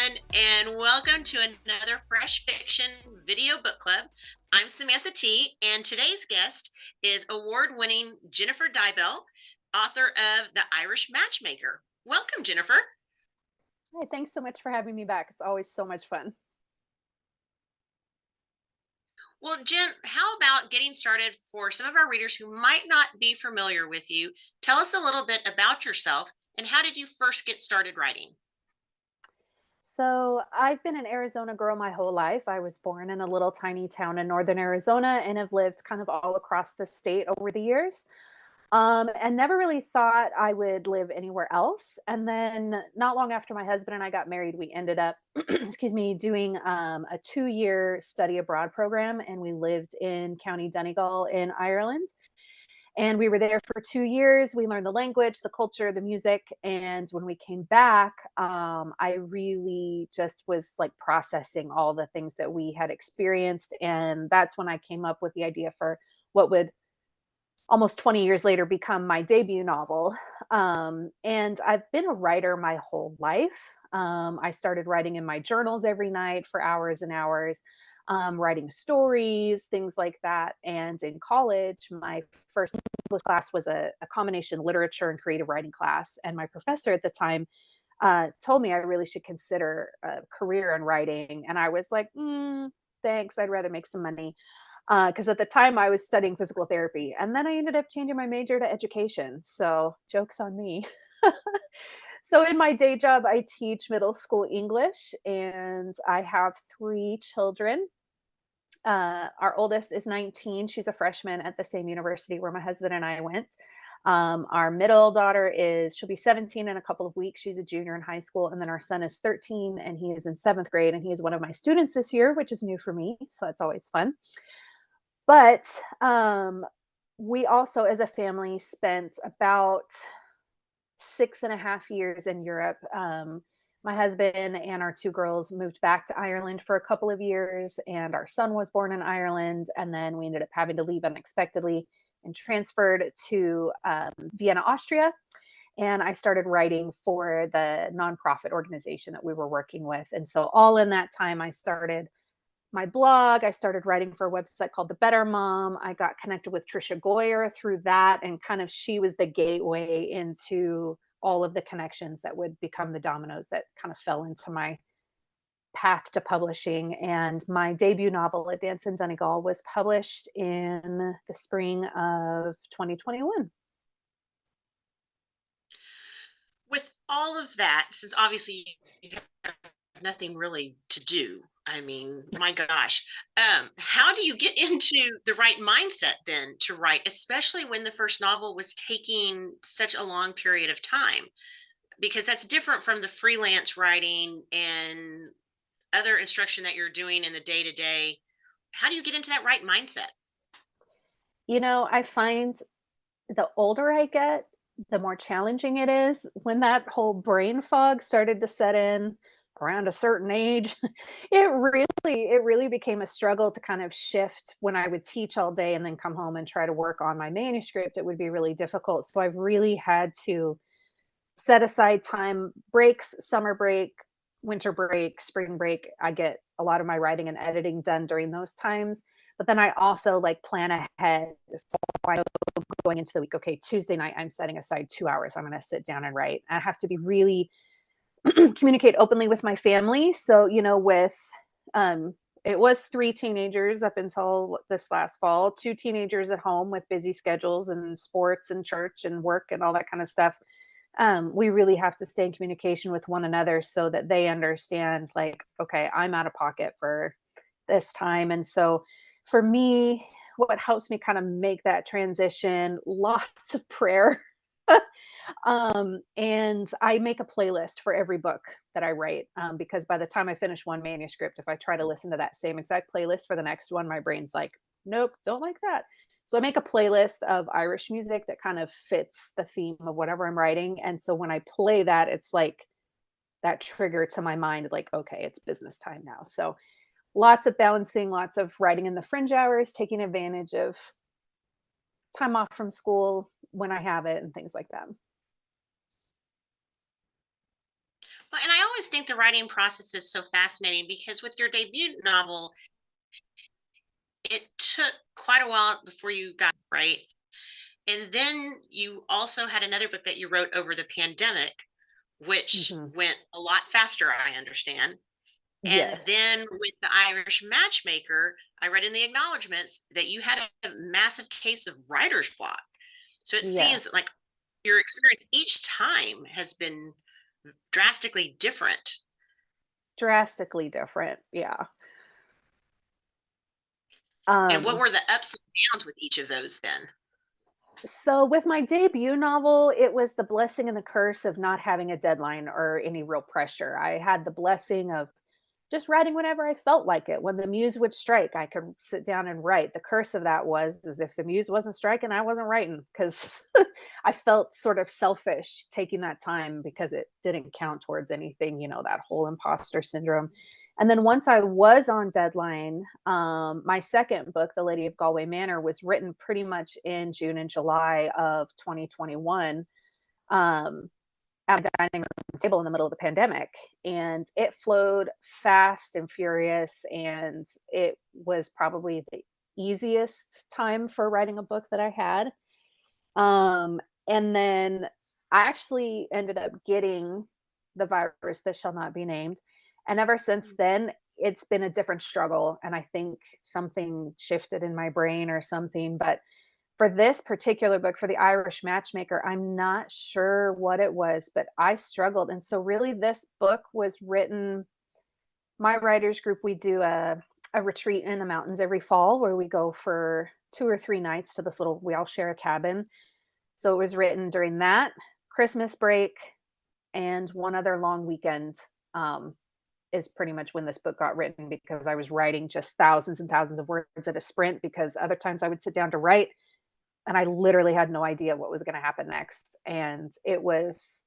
everyone, and welcome to another Fresh Fiction Video Book Club. I'm Samantha T, and today's guest is award-winning Jennifer Deibel, author of The Irish Matchmaker. Welcome, Jennifer. Hi, thanks so much for having me back. It's always so much fun. Well, Jen, how about getting started for some of our readers who might not be familiar with you? Tell us a little bit about yourself and how did you first get started writing? So, I've been an Arizona girl my whole life. I was born in a little tiny town in northern Arizona and have lived kind of all across the state over the years. And never really thought I would live anywhere else. And then, not long after my husband and I got married, we ended up, excuse me, doing a 2 year study abroad program. And we lived in County Donegal in Ireland. And we were there for 2 years. We learned the language, the culture, the music, and when we came back, I really just was, like, processing all the things that we had experienced, and that's when I came up with the idea for what would almost 20 years later become my debut novel. And I've been a writer my whole life. I started writing in my journals every night for hours and hours, writing stories, things like that. And in college, my first English class was a combination literature and creative writing class. And my professor at the time told me I really should consider a career in writing. And I was like, thanks, I'd rather make some money. Because at the time I was studying physical therapy, and then I ended up changing my major to education. So, joke's on me. So, in my day job, I teach middle school English, and I have 3 children. Our oldest is 19. She's a freshman at the same university where my husband and I went. Our middle daughter she'll be 17 in a couple of weeks. She's a junior in high school. And then our son is 13 and he is in seventh grade. And he is one of my students this year, which is new for me. So, that's always fun. But, we also, as a family, spent about 6.5 years in Europe. My husband and our 2 girls moved back to Ireland for a couple of years, and our son was born in Ireland, and then we ended up having to leave unexpectedly and transferred to, Vienna, Austria, and I started writing for the nonprofit organization that we were working with, and so all in that time, I started my blog. I started writing for a website called The Better Mom. I got connected with Trisha Goyer through that, and kind of she was the gateway into all of the connections that would become the dominoes that kind of fell into my path to publishing. And my debut novel, A Dance in Donegal, was published in the spring of 2021. With all of that, since obviously you have nothing really to do, I mean, my gosh, how do you get into the right mindset then to write, especially when the first novel was taking such a long period of time? Because that's different from the freelance writing and other instruction that you're doing in the day to day. How do you get into that right mindset? I find the older I get, the more challenging it is. When that whole brain fog started to set in around a certain age, it really became a struggle to kind of shift. When I would teach all day and then come home and try to work on my manuscript, it would be really difficult. So I've really had to set aside time, breaks, summer break, winter break, spring break. I get a lot of my writing and editing done during those times. But then I also like plan ahead. So I know going into the week, okay, Tuesday night, I'm setting aside 2 hours. I'm going to sit down and write. I have to be really communicate openly with my family. So, um, it was 3 teenagers up until this last fall, 2 teenagers at home with busy schedules and sports and church and work and all that kind of stuff. We really have to stay in communication with one another so that they understand, like, okay, I'm out of pocket for this time. And so for me, what helps me kind of make that transition, lots of prayer. And I make a playlist for every book that I write, because by the time I finish one manuscript, if I try to listen to that same exact playlist for the next one, my brain's like, nope, don't like that. So I make a playlist of Irish music that kind of fits the theme of whatever I'm writing. And so when I play that, it's like that trigger to my mind, like, okay, it's business time now. So lots of balancing, lots of writing in the fringe hours, taking advantage of time off from school when I have it and things like that. Well, and I always think the writing process is so fascinating because with your debut novel, it took quite a while before you got right. And then you also had another book that you wrote over the pandemic, which Mhm. went a lot faster, I understand. And Yes. then with the Irish Matchmaker, I read in the acknowledgments that you had a massive case of writer's block. So it seems Yes. like your experience each time has been drastically different. Drastically different. Yeah. And what Um, were the ups and downs with each of those then? so with my debut novel, it was the blessing and the curse of not having a deadline or any real pressure. I had the blessing of just writing whenever I felt like it. When the muse would strike, I could sit down and write. The curse of that was as if the muse wasn't striking, I wasn't writing because I felt sort of selfish taking that time because it didn't count towards anything, that whole imposter syndrome. And then once I was on deadline, my second book, The Lady of Galway Manor, was written pretty much in June and July of 2021. Um, at a dining room table in the middle of the pandemic, and it flowed fast and furious, and it was probably the easiest time for writing a book that I had. And then I actually ended up getting the virus that shall not be named, and ever since then it's been a different struggle, and I think something shifted in my brain or something. But for this particular book, for The Irish Matchmaker, I'm not sure what it was, but I struggled, and so really this book was written. My writers group, we do a retreat in the mountains every fall where we go for 2 or 3 nights to this little we all share a cabin. So it was written during that, Christmas break, and one other long weekend, um, is pretty much when this book got written because I was writing just thousands and thousands of words at a sprint because other times I would sit down to write and I literally had no idea what was gonna happen next, and it was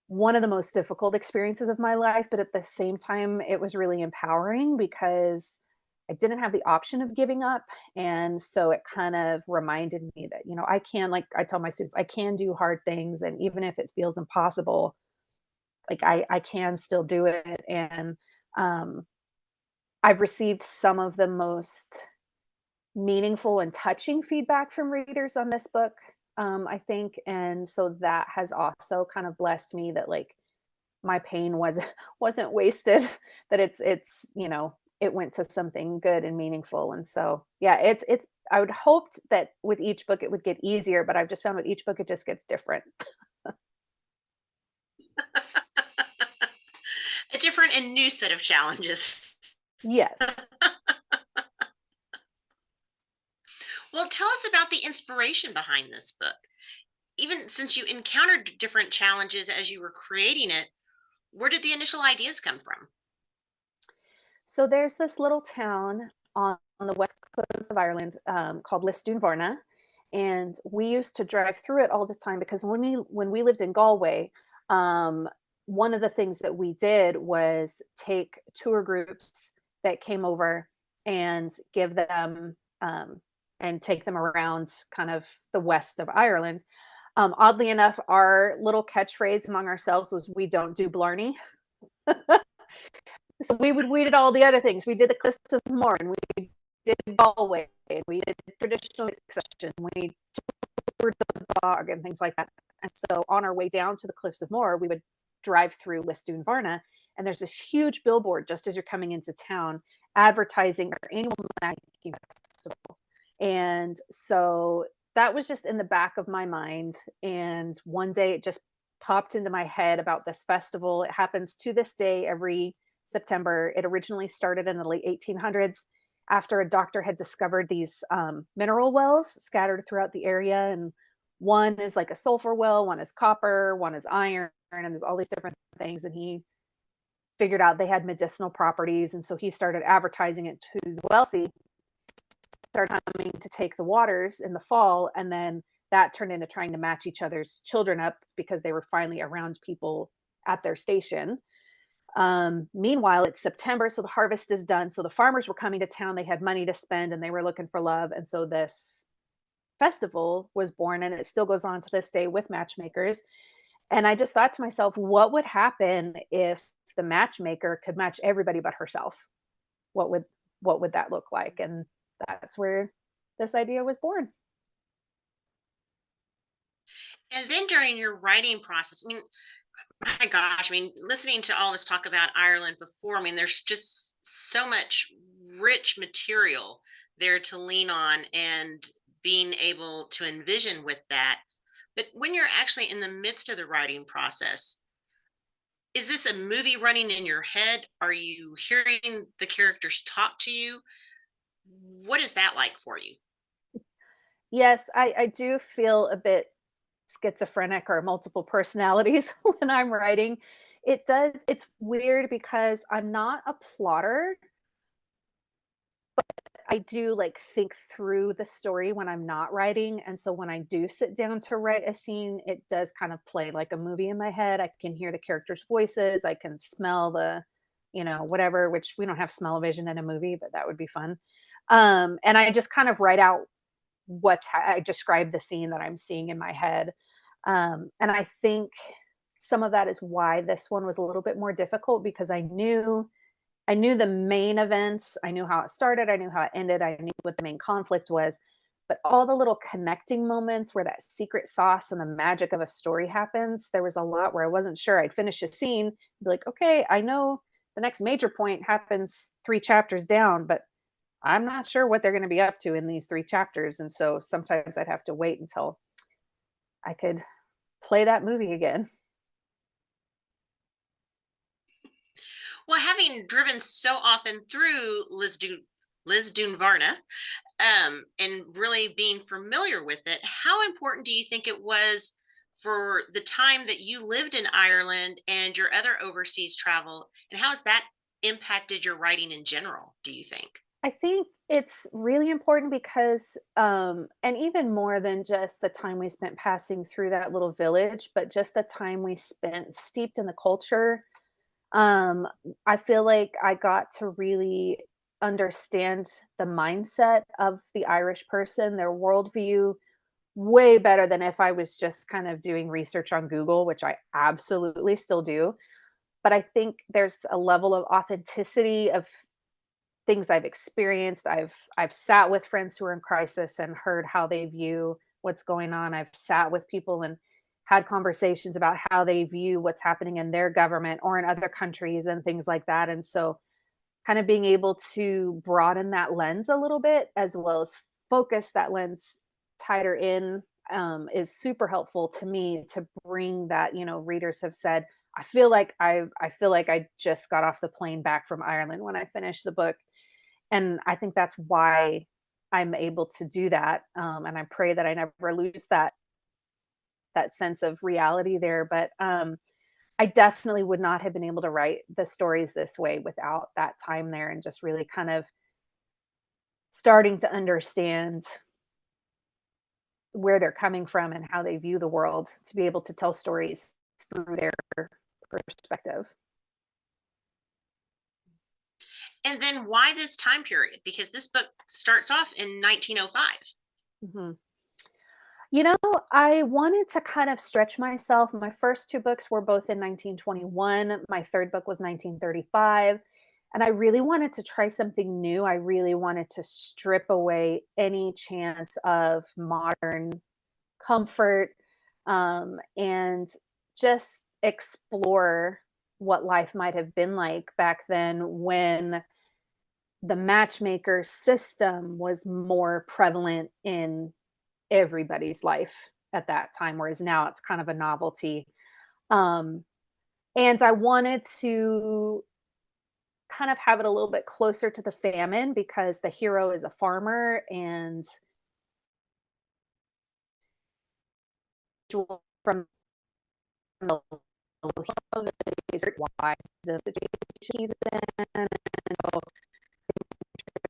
one of the most difficult experiences of my life, but at the same time, it was really empowering because I didn't have the option of giving up, and so it kind of reminded me that, I can like I tell my students, I can do hard things, and even if it feels impossible, like, I can still do it, and, um, I've received some of the most meaningful and touching feedback from readers on this book, I think, and so that has also kind of blessed me that, like, my pain wasn't wasn't wasted, that it went to something good and meaningful, and so, yeah, it's I would hoped that with each book it would get easier, but I've just found with each book it just gets different. A different and new set of challenges. Yes. Well, tell us about the inspiration behind this book. Even since you encountered different challenges as you were creating it, where did the initial ideas come from? So there's this little town on the west coast of Ireland, called Lisdoonvarna, and we used to drive through it all the time because when we lived in Galway, um, one of the things that we did was take tour groups that came over and give them and take them around kind of the west of Ireland. Oddly enough, our little catchphrase among ourselves was "We don't do Blarney." So we did all the other things. We did the Cliffs of Moher, and we did Galway, and we did traditional succession. We toured the bog and things like that. And so on our way down to the Cliffs of Moher, we would drive through Lisdoonvarna, and there's this huge billboard just as you're coming into town advertising our annual matchmaking festival. And so that was just in the back of my mind. And one day it just popped into my head about this festival. It happens to this day every September. It originally started in the late 1800s after a doctor had discovered these mineral wells scattered throughout the area. And one is like a sulfur well, one is copper, one is iron, and there's all these different things. And he figured out they had medicinal properties. And so he started advertising it to the wealthy, started coming to take the waters in the fall. And then that turned into trying to match each other's children up because they were finally around people at their station. Meanwhile, it's September, so the harvest is done. So the farmers were coming to town. They had money to spend and they were looking for love. And so this festival was born, and it still goes on to this day with matchmakers. And I just thought to myself, what would happen if the matchmaker could match everybody but herself? What would what would that look like? And that's where this idea was born. And then during your writing process, I mean, my gosh, I mean, listening to all this talk about Ireland before, I mean, there's just so much rich material there to lean on and being able to envision with that. But when you're actually in the midst of the writing process, is this a movie running in your head? Are you hearing the characters talk to you? What is that like for you? Yes, I do feel a bit schizophrenic or multiple personalities when I'm writing. It's weird because I'm not a plotter. I do like think through the story when I'm not writing. And so when I do sit down to write a scene, it does kind of play like a movie in my head. I can hear the characters' voices. I can smell the, whatever, which we don't have smell-o-vision in a movie, but that would be fun. And I just kind of write out I describe the scene that I'm seeing in my head. And I think some of that is why this one was a little bit more difficult because I knew the main events, I knew how it started, I knew how it ended, I knew what the main conflict was, but all the little connecting moments where that secret sauce and the magic of a story happens, there was a lot where I wasn't sure. I'd finish a scene, be like, "Okay, I know the next major point happens 3 chapters down, but I'm not sure what they're gonna be up to in these 3 chapters," and so sometimes I'd have to wait until I could play that movie again. Well, having driven so often through Lisdoon Varna, and really being familiar with it, how important do you think it was for the time that you lived in Ireland and your other overseas travel? And how has that impacted your writing in general, do you think? I think it's really important because, and even more than just the time we spent passing through that little village, but just the time we spent steeped in the culture. Um, I feel like I got to really understand the mindset of the Irish person, their worldview, way better than if I was just kind of doing research on Google, which I absolutely still do. But I think there's a level of authenticity of things I've experienced. I've sat with friends who are in crisis and heard how they view what's going on. I've sat with people and had conversations about how they view what's happening in their government or in other countries and things like that. And so kind of being able to broaden that lens a little bit as well as focus that lens tighter in, is super helpful to me to bring that, readers have said, I feel like I just got off the plane back from Ireland when I finished the book, and I think that's why I'm able to do that, and I pray that I never lose that sense of reality there, but, I definitely would not have been able to write the stories this way without that time there and just really kind of starting to understand where they're coming from and how they view the world to be able to tell stories through their perspective. And then why this time period? Because this book starts off in 1905. Mhm. You know, I wanted to kind of stretch myself. My first 2 books were both in 1921. My 3rd book was 1935, and I really wanted to try something new. I really wanted to strip away any chance of modern comfort, and just explore what life might have been like back then when the matchmaker system was more prevalent in everybody's life at that time, whereas now it's kind of a novelty. Um, and I wanted to kind of have it a little bit closer to the famine because the hero is a farmer and from the low desert wise of the situation he's in, and so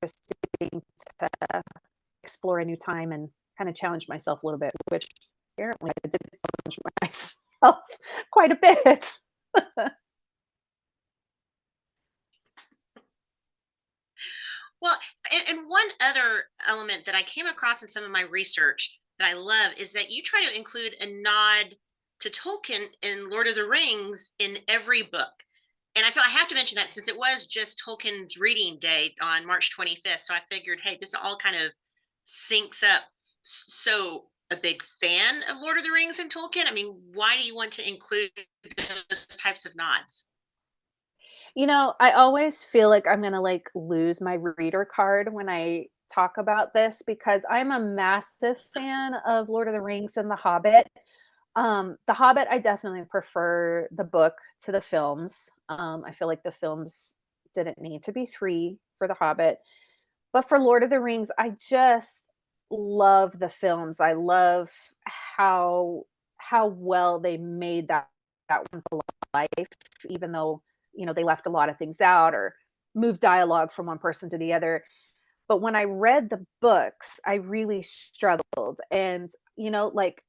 interesting to explore a new time and kind of challenge myself a little bit, which apparently I did challenge myself quite a bit. Well, and one other element that I came across in some of my research that I love is that you try to include a nod to Tolkien in Lord of the Rings in every book. And I feel I have to mention that since it was just Tolkien's reading day on March 25th. So I figured, hey, this all kind of syncs up. So, a big fan of Lord of the Rings and Tolkien? I mean, why do you want to include those types of nods? I always feel like I'm gonna, like, lose my reader card when I talk about this because I'm a massive fan of Lord of the Rings and The Hobbit. The Hobbit, I definitely prefer the book to the films. I feel like the films didn't need to be 3 for The Hobbit. But for Lord of the Rings, I just love the films. I love how how well they made that one to life, even though, they left a lot of things out or moved dialogue from one person to the other. But when I read the books, I really struggled. And, like,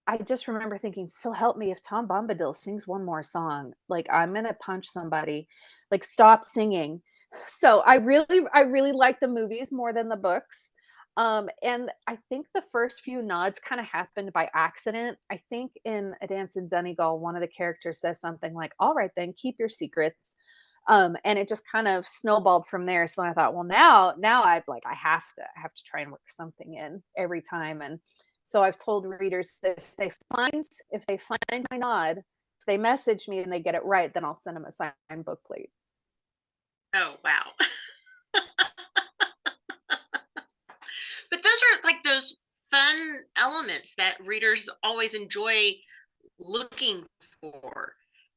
I just remember thinking, so help me if Tom Bombadil sings one more song, like I'm gonna punch somebody. Like, stop singing. So I really like the movies more than the books. And I think the first few nods kind of happened by accident. I think in A Dance in Donegal, one of the characters says something like, "All right, then, keep your secrets." And it just kind of snowballed from there. So I thought, well, now I have to try and work something in every time. And so I've told readers that if they find my nod, if they message me and they get it right, then I'll send them a signed book plate. Oh, wow. But those are like those fun elements that readers always enjoy looking for.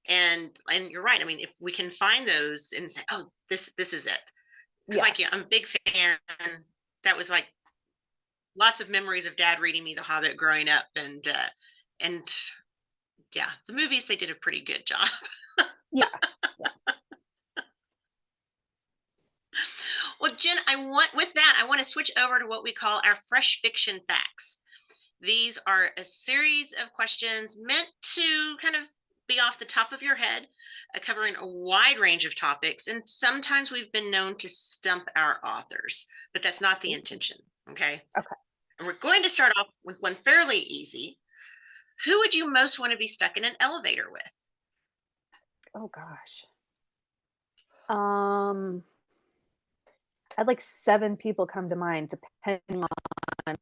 And you're right. I mean, if we can find those and say, "Oh, this is it." Because Yeah. like yeah, I'm a big fan. That was like lots of memories of dad reading me The Hobbit growing up, and yeah, the movies they did a pretty good job. Yeah. Yeah. Well, Jen, I want to switch over to what we call our fresh fiction facts. These are a series of questions meant to kind of be off the top of your head, covering a wide range of topics. And sometimes we've been known to stump our authors, but that's not the Ooh, intention. Okay. okay. And we're going to start off with one fairly easy. Who would you most want to be stuck in an elevator with? Oh gosh. Um, I had like 7 people come to mind depending on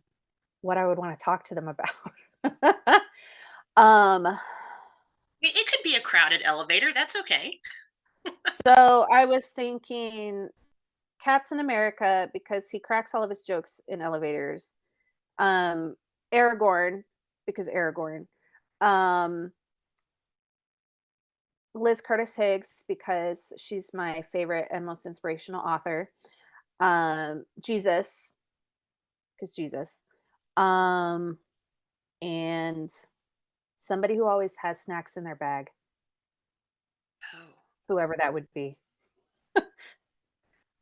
what I would wanna talk to them about. Um, It could be a crowded elevator. That's okay. so I was thinking Captain America because he cracks all of his jokes in elevators. Um, Aragorn because Aragorn. Um, Liz Curtis Higgs because she's my favorite and most inspirational author. Jesus because Jesus. Um, and somebody who always has snacks in their bag, Oh, whoever that would be.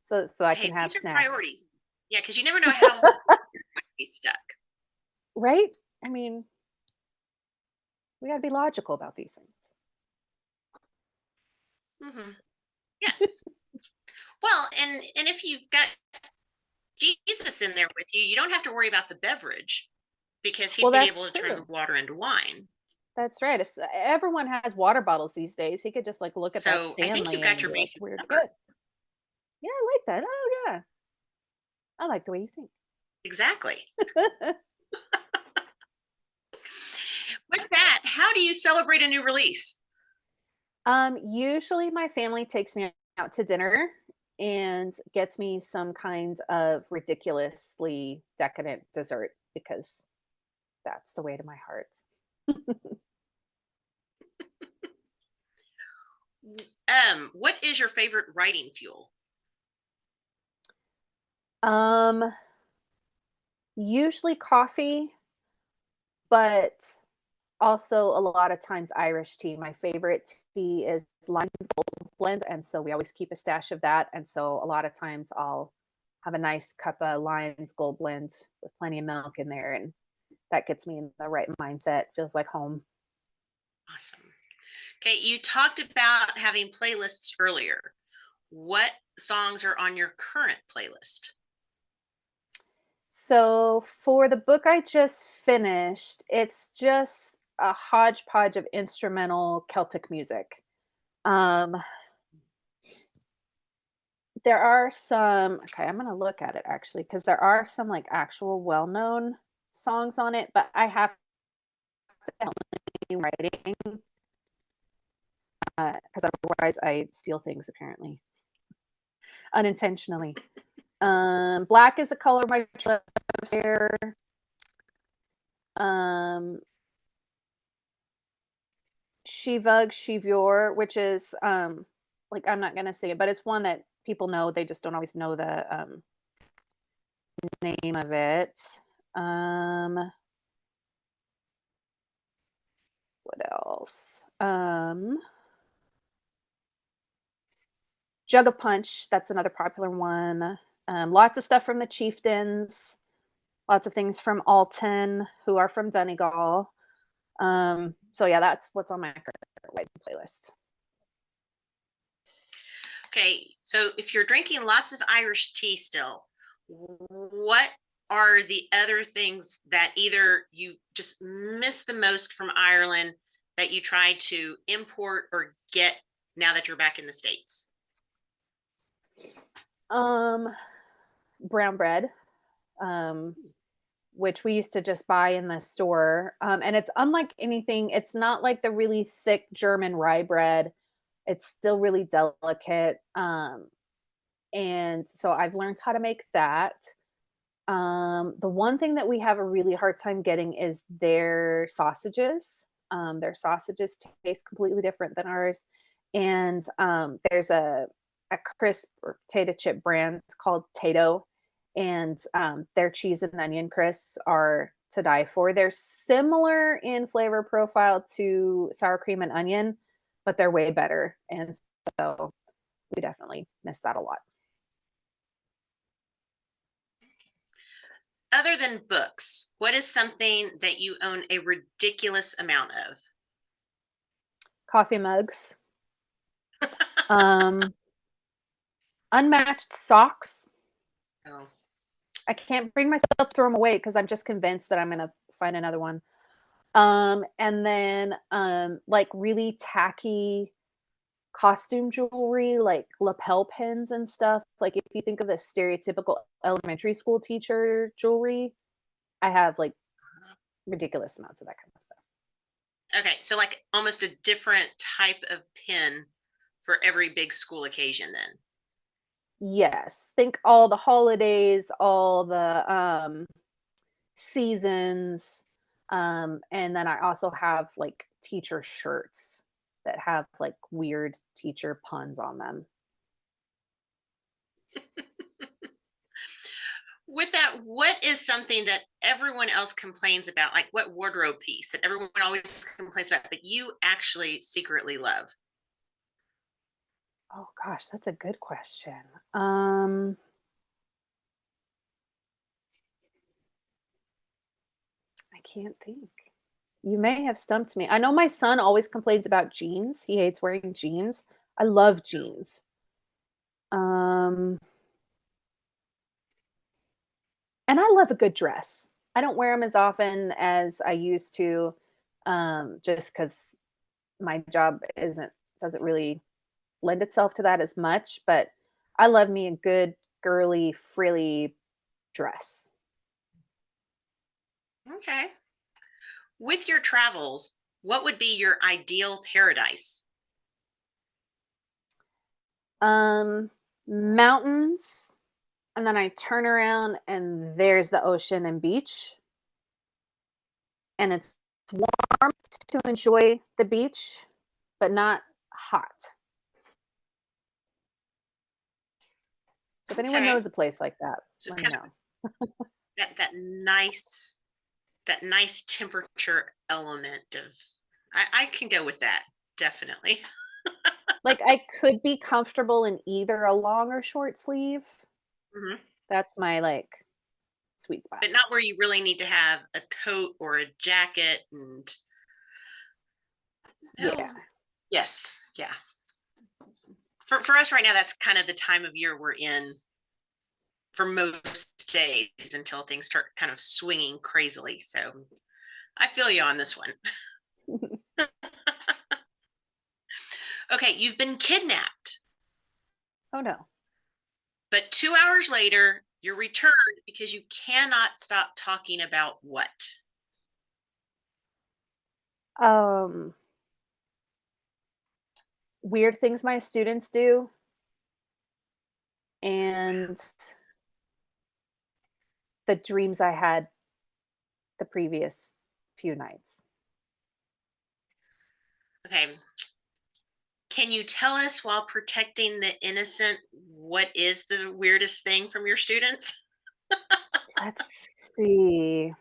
So I hey, can have these are snacks. priorities. Yeah, because you never know how you might be stuck. Right? I mean, we gotta be logical about these things. Yes. Well, and if you've got Jesus in there with you, you don't have to worry about the beverage because Well, he'd be able that's to turn the true. water into wine. That's right. If everyone has water bottles these days, he could just, like, look at that So I think you've Stanley got and your be like, bases "We're covered. good." Yeah, I like that. Oh, yeah. I like the way you think. Exactly. With that, how do you celebrate a new release? Usually my family takes me out to dinner and gets me some kind of ridiculously decadent dessert because that's the way to my heart. What is your favorite writing fuel? Um, Usually coffee, but also a lot of times Irish tea. My favorite tea is Lime Gold Blend, and so we always keep a stash of that. And so a lot of times I'll have a nice cup of Lions Gold Blend with plenty of milk in there, and that gets me in the right mindset. Feels like home. Awesome. Okay, you talked about having playlists earlier. What songs are on your current playlist? So for the book I just finished, it's just a hodgepodge of instrumental Celtic music. Um, there are some okay, I'm gonna look at it actually because there are some, like, actual well-known songs on it, but I have to be writing, because otherwise I steal things apparently, unintentionally. Black is the color of my true love's hair. Um, Shivug, Shivyur, which is, like, I'm not gonna say it, but it's one that people know, they just don't always know the, name of it. Um, what else? Jug of Punch, that's another popular one. Lots of stuff from the Chieftains, lots of things from Alton, who are from Donegal. So yeah, that's what's on my current wedding playlist. Okay, so if you're drinking lots of Irish tea still, what are the other things that either you just miss the most from Ireland that you try to import or get now that you're back in the States? Um, Brown bread, um, which we used to just buy in the store. And it's unlike anything, it's not like the really thick German rye bread. It's still really delicate. And so I've learned how to make that. The one thing that we have a really hard time getting is their sausages. Their sausages taste completely different than ours. And there's a crisp or potato chip brand called Tato, and their cheese and onion crisps are to die for. They're similar in flavor profile to sour cream and onion, but they're way better. And so we definitely miss that a lot. Other than books, what is something that you own a ridiculous amount of? Coffee mugs, um, unmatched socks. Oh, I can't bring myself to throw them away because I'm just convinced that I'm gonna find another one. And then like really tacky costume jewelry, like lapel pins and stuff. Like if you think of the stereotypical elementary school teacher jewelry, I have like ridiculous amounts of that kind of stuff. okay. So, like almost a different type of pin for every big school occasion, then. Yes, think all the holidays, all the seasons. And then I also have like teacher shirts that have like weird teacher puns on them. With that, what is something that everyone else complains about? Like what wardrobe piece that everyone always complains about, but you actually secretly love? Oh gosh, that's a good question. Um, I can't think. You may have stumped me. I know my son always complains about jeans. He hates wearing jeans. I love jeans. Um, and I love a good dress. I don't wear them as often as I used to, just because my job isn't doesn't really lend itself to that as much. But I love me a good girly frilly dress. Okay. With your travels, what would be your ideal paradise? Um, Mountains, and then I turn around and there's the ocean and beach, and it's warm to enjoy the beach, but not hot. So if anyone Okay. knows a place like that, So let me kind of know. that nice temperature element of I can go with that, definitely. Like I could be comfortable in either a long or short sleeve. Mhm. That's my like sweet spot. But not where you really need to have a coat or a jacket and Yeah. no. Yes. Yeah. For us right now, that's kind of the time of year we're in for most days until things start kind of swinging crazily. So I feel you on this one. Okay, you've been kidnapped, Oh no. but 2 hours later, you're returned because you cannot stop talking about what? Um, Weird things my students do and the dreams I had the previous few nights. Okay, can you tell us while protecting the innocent what is the weirdest thing from your students? Let's see.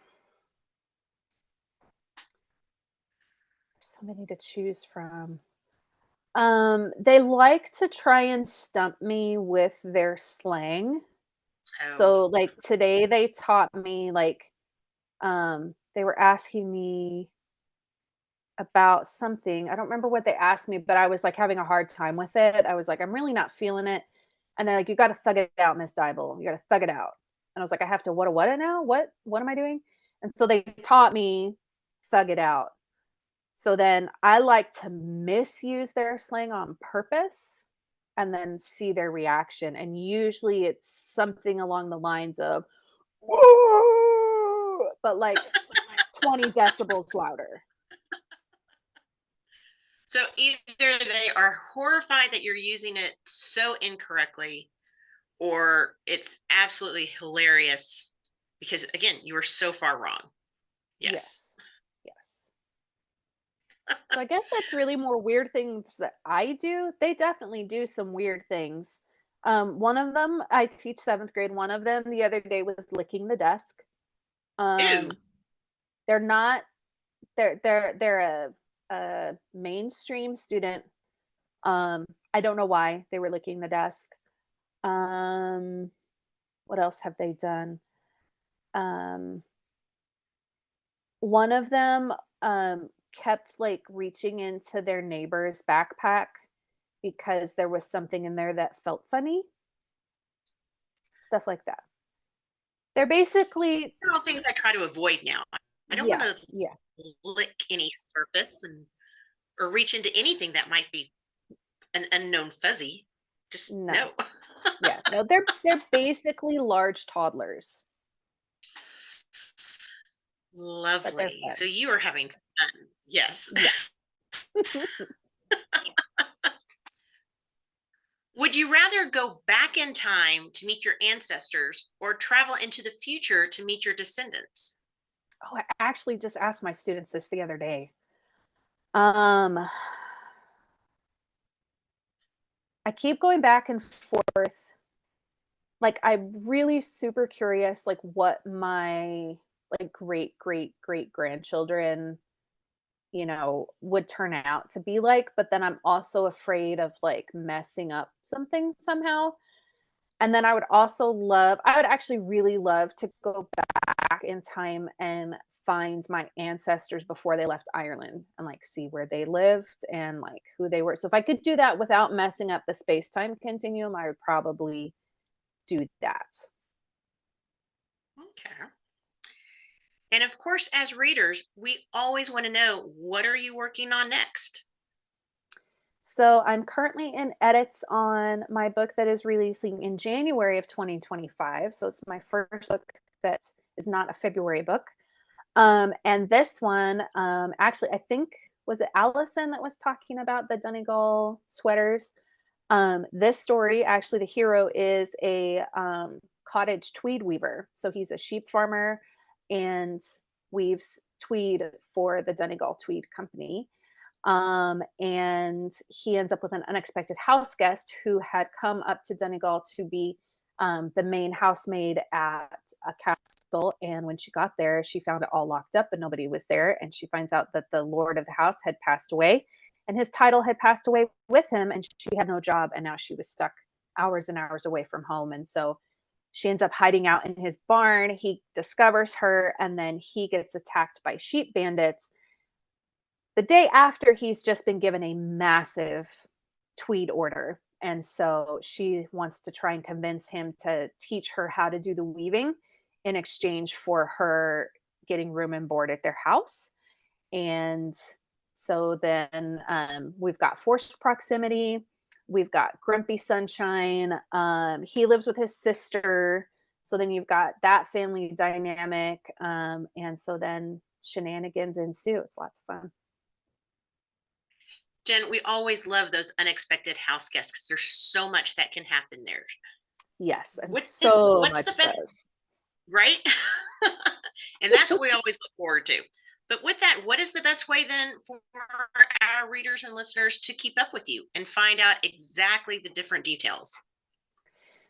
There's so many to choose from. They like to try and stump me with their slang. Oh, So, like, today they taught me, like, they were asking me about something. I don't remember what they asked me, but I was, like, having a hard time with it. I was like, "I'm really not feeling it." And they're like, "You gotta thug it out, Miss Deibel. You gotta thug it out." And I was like, "I have to what it now? What am I doing?" And so they taught me thug it out. So then I like to misuse their slang on purpose and then see their reaction. And usually it's something along the lines of, "Whoa," but like 20 decibels louder. so either they are horrified that you're using it so incorrectly, or it's absolutely hilarious because, again, you were so far wrong. Yes. Yes. Yes. So I guess that's really more weird things that I do. They definitely do some weird things. One of them, I teach seventh grade. One of them the other day was licking the desk. Ew. Um, they're not. They're a mainstream student. I don't know why they were licking the desk. Um, what else have they done? Um, One of them kept like reaching into their neighbor's backpack because there was something in there that felt funny, stuff like that. They're basically, They're all things I try to avoid now. I don't want yeah, to yeah, lick any surface and or reach into anything that might be an unknown fuzzy. Just no, no. yeah, no, they're basically large toddlers, but they're Lovely. So fun. you are having fun. Yes. Yeah. Would you rather go back in time to meet your ancestors or travel into the future to meet your descendants? Oh, I actually just asked my students this the other day. Um, I keep going back and forth. Like, I'm really super curious, like, what my, like, great grandchildren, would turn out to be like, but then I'm also afraid of, like, messing up something somehow. And then I would actually really love to go back in time and find my ancestors before they left Ireland and, like, see where they lived and, like, who they were. So if I could do that without messing up the space-time continuum, I would probably do that. Okay. And of course, as readers, we always want to know, what are you working on next? So I'm currently in edits on my book that is releasing in January of 2025. So it's my first book that is not a February book. And this one, actually, I think was it Allison that was talking about the Donegal sweaters? This story, actually, the hero is a cottage tweed weaver. So he's a sheep farmer and weaves tweed for the Donegal Tweed Company. And he ends up with an unexpected house guest who had come up to Donegal to be the main housemaid at a castle. And when she got there, she found it all locked up and nobody was there. And she finds out that the lord of the house had passed away and his title had passed away with him. And she had no job. And now she was stuck hours and hours away from home. And so she ends up hiding out in his barn. He discovers her and then he gets attacked by sheep bandits the day after he's just been given a massive tweed order. And so she wants to try and convince him to teach her how to do the weaving in exchange for her getting room and board at their house. And So then we've got forced proximity, we've got grumpy sunshine. He lives with his sister. So then you've got that family dynamic. And so then shenanigans ensue. It's lots of fun. Jen, we always love those unexpected house guests because there's so much that can happen there. Yes, and What is so what's the much best, does. right? And that's what we always look forward to. But with that, what is the best way then for our readers and listeners to keep up with you and find out exactly the different details?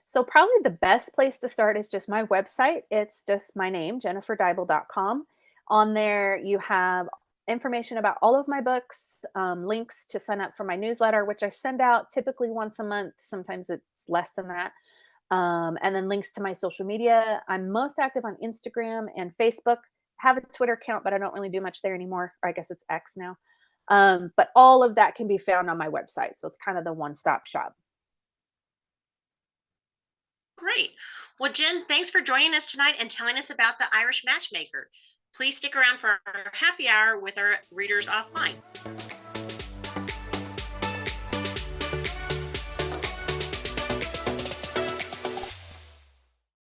So probably the best place to start is just my website. It's just my name, jenniferdeibel.com. On there, you have information about all of my books, links to sign up for my newsletter, which I send out typically once a month. Sometimes it's less than that. And then links to my social media. I'm most active on Instagram and Facebook. I have a Twitter account, but I don't really do much there anymore. Or I guess it's X now. But all of that can be found on my website. So it's kind of the one stop shop. Great. Well, Jen, thanks for joining us tonight and telling us about the Irish Matchmaker. Please stick around for our happy hour with our readers offline.